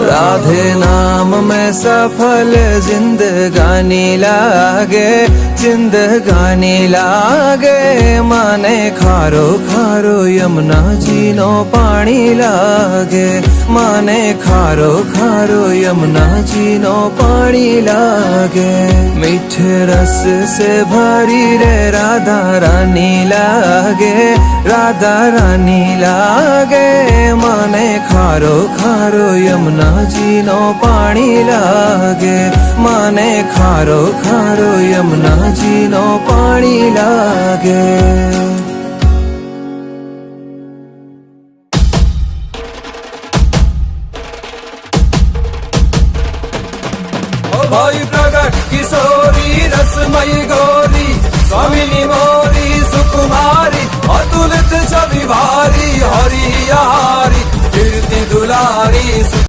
राधे नाम में सफल जिंदगानी लागे, जिंदगानी लागे। माने खारो खारो यमुना जी नो पानी लागे, माने खारो खारो यमुना जी नो पानी लागे। मीठे रस से भरी रे राधा रानी लागे, राधा रानी लागे। माने खारो खारो यमुना जी नो पानी लागे, माने खारो खारो यमुना जी नो पानी लागे। भाई प्रगट किशोरी रसमयी गौरी, स्वामिनी मोरी सुकुमारी, अतुलित छवि भारी, हरि हारी कीर्ति दुलारी।